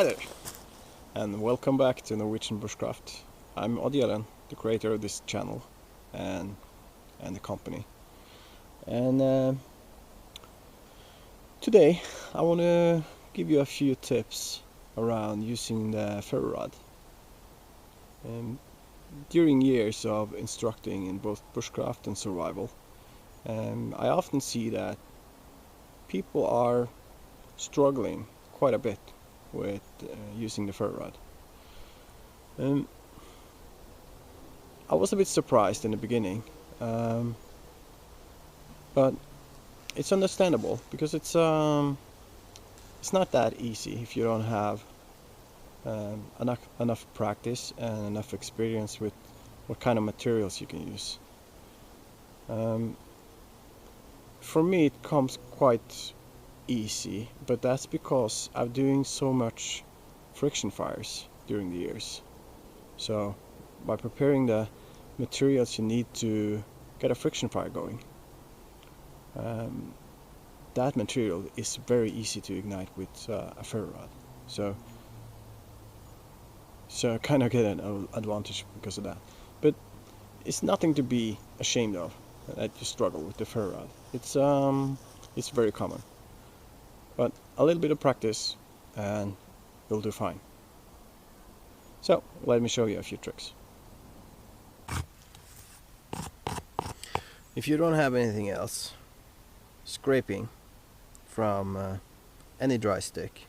Hi there, and welcome back to Norwegian Bushcraft. I'm Oddjelen, the creator of this channel and the company. And today I want to give you a few tips around using the ferrorod. During years of instructing in both bushcraft and survival, I often see that people are struggling quite a bit with using the ferrorod. I was a bit surprised in the beginning, but it's understandable because it's not that easy if you don't have enough practice and enough experience with what kind of materials you can use. For me it comes quite easy, but that's because I'm doing so much friction fires during the years. So by preparing the materials you need to get a friction fire going, that material is very easy to ignite with a ferrorod. So I kind of get an advantage because of that. But it's nothing to be ashamed of that you struggle with the ferrorod. It's very common. But a little bit of practice and you'll do fine. So let me show you a few tricks. If you don't have anything else, scraping from any dry stick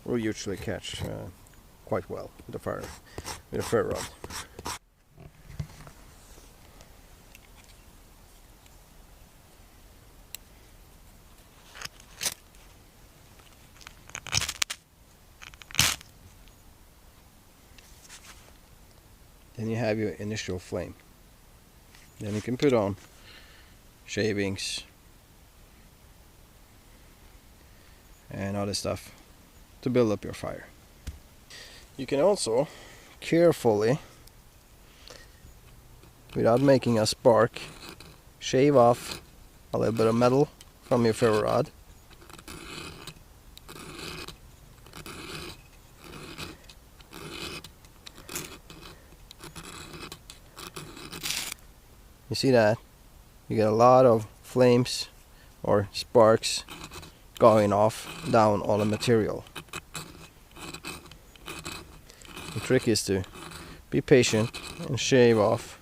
will usually catch quite well with a ferrorod. Then you have your initial flame. Then you can put on shavings and other stuff to build up your fire. You can also carefully, without making a spark, shave off a little bit of metal from your ferrorod. You see that? You get a lot of flames or sparks going off down on the material. The trick is to be patient and shave off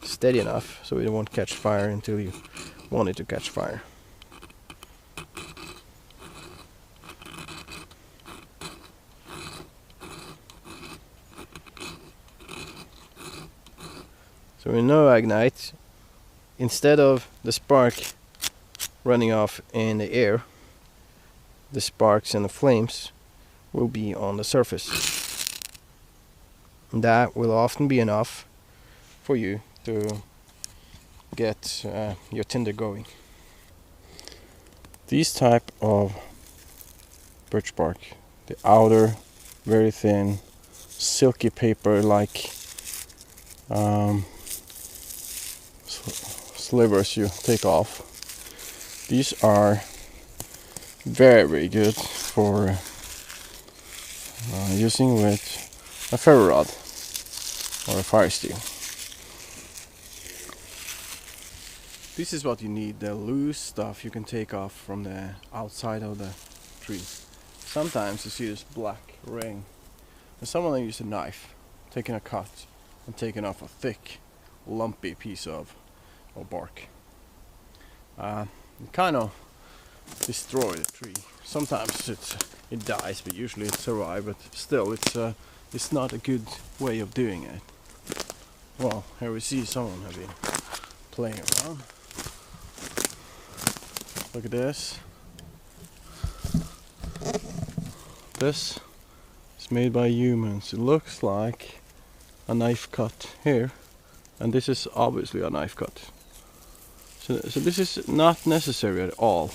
steady enough so it won't catch fire until you want it to catch fire. So in NorwegianBushcraft, instead of the spark running off in the air, the sparks and the flames will be on the surface. And that will often be enough for you to get your tinder going. These type of birch bark, the outer very thin silky paper like slivers you take off. These are very good for using with a ferrorod or a firesteel. This is what you need, the loose stuff you can take off from the outside of the tree. Sometimes you see this black ring and someone used a knife, taking a cut and taking off a thick lumpy piece of bark. It kind of destroy the tree. Sometimes it dies, but usually it survives. But still, it's not a good way of doing it. Well, here we see someone have been playing around. Look at this. This is made by humans. It looks like a knife cut here, and this is obviously a knife cut. So this is not necessary at all.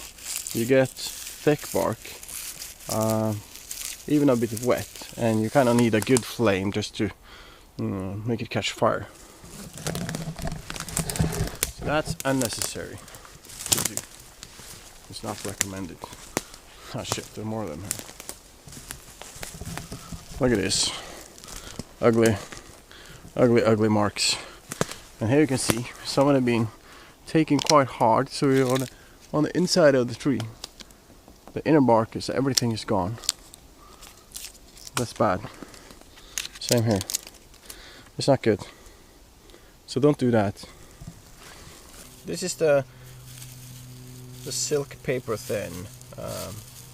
You get thick bark, even a bit wet, and you kind of need a good flame just to make it catch fire. So that's unnecessary to do. It's not recommended. Oh shit, there are more of them here. Look at this. Ugly, ugly, ugly marks. And here you can see some of them being taken quite hard, so you're on the inside of the tree. The inner bark is, everything is gone. That's bad. Same here. It's not good. So don't do that. This is the silk paper thin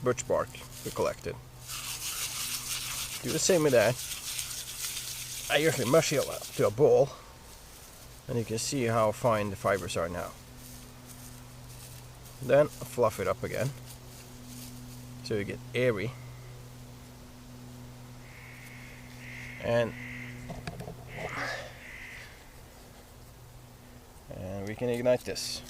birch bark we collected. Do the same with that. I usually mush it up to a ball, and you can see how fine the fibers are now. Then fluff it up again, so you get airy. And we can ignite this.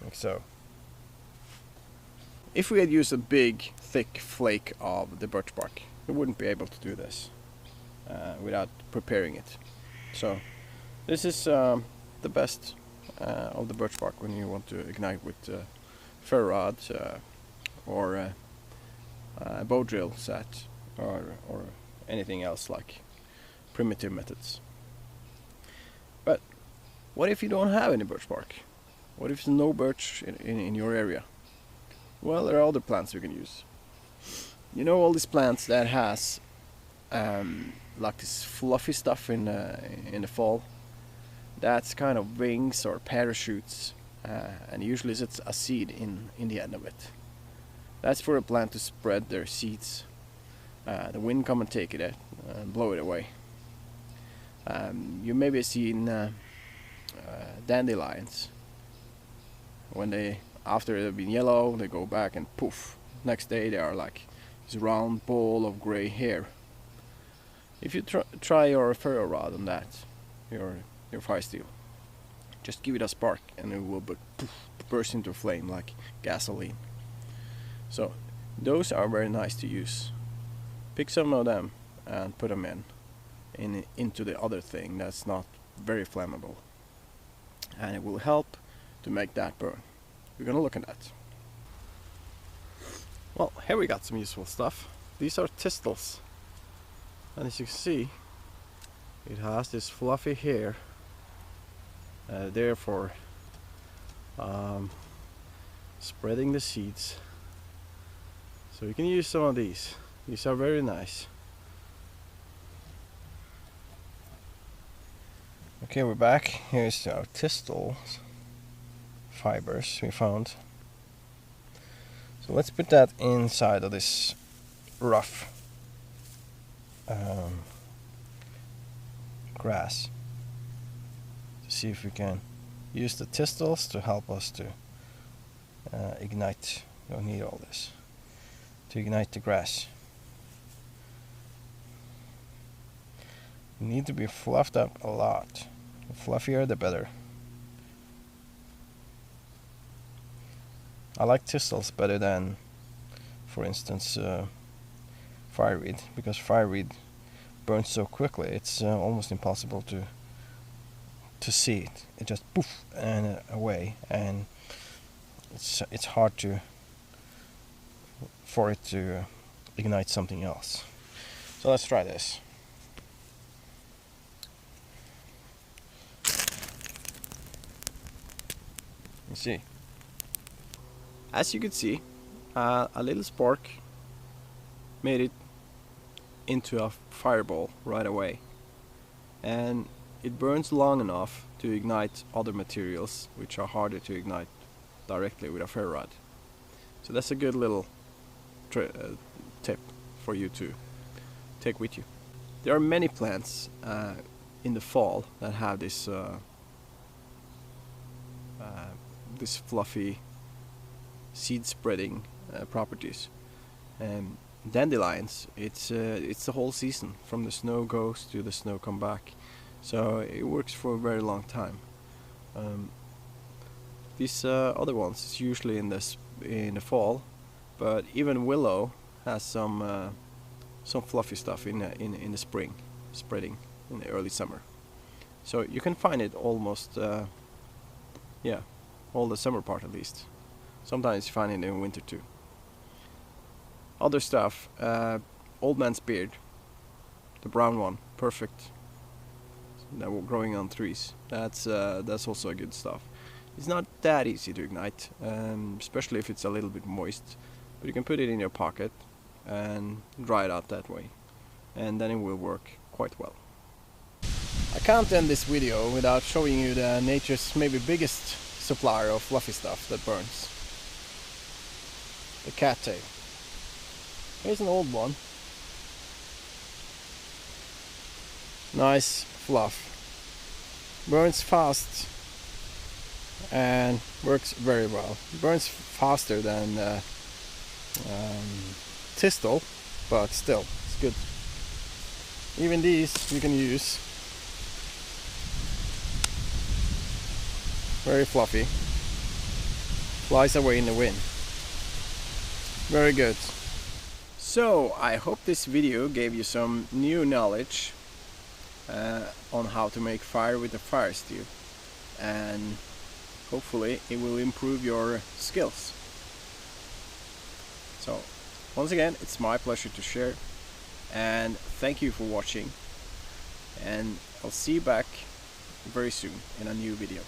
Like so. If we had used a big, thick flake of the birch bark, we wouldn't be able to do this without preparing it. So this is the best of the birch bark when you want to ignite with ferrorod or a bow drill set or anything else like primitive methods. But what if you don't have any birch bark? What if there's no birch in your area? Well, there are other plants you can use. You know, all these plants that has like this fluffy stuff in the fall. That's kind of wings or parachutes, and usually it's a seed in the end of it. That's for a plant to spread their seeds. The wind come and take it and blow it away. You maybe seen dandelions. When after they've been yellow, they go back and poof. Next day they are like this round ball of gray hair. If you try your ferrorod on that, your firesteel, just give it a spark and it will burst into a flame like gasoline. So those are very nice to use. Pick some of them and put them into the other thing that's not very flammable, and it will help to make that burn. We're gonna look at that. Well, here we got some useful stuff. These are Testils, and as you can see, it has this fluffy hair there for spreading the seeds. So you can use some of these. These are very nice. Okay, we're back. Here's our Testils fibers we found. So let's put that inside of this rough grass to see if we can use the Testils to help us to ignite. We don't need all this to ignite the grass. You need to be fluffed up a lot. The fluffier the better. I like Testils better than, for instance, fireweed, because fireweed burns so quickly. It's almost impossible to see it. It just poof and away, and it's hard for it to ignite something else. So let's try this. You see, as you can see, a little spark made it into a fireball right away, and it burns long enough to ignite other materials which are harder to ignite directly with a ferrorod. So that's a good little tip for you to take with you. There are many plants in the fall that have this this fluffy seed spreading properties. Dandelions, it's the whole season, from the snow goes to the snow come back, so it works for a very long time. These other ones is usually in the fall, but even willow has some fluffy stuff in the spring, spreading in the early summer. So you can find it almost Yeah, all the summer part at least. Sometimes you find it in winter too. Other stuff, old man's beard, the brown one, perfect. That were growing on trees. That's also good stuff. It's not that easy to ignite, especially if it's a little bit moist. But you can put it in your pocket and dry it out that way, and then it will work quite well. I can't end this video without showing you the nature's maybe biggest supplier of fluffy stuff that burns. The cattail. Here's an old one. Nice fluff. Burns fast and works very well. Burns faster than Testils, but still, it's good. Even these you can use. Very fluffy. Flies away in the wind. Very good. So, I hope this video gave you some new knowledge on how to make fire with a firesteel, and hopefully it will improve your skills. So, once again, it's my pleasure to share, and thank you for watching, and I'll see you back very soon in a new video.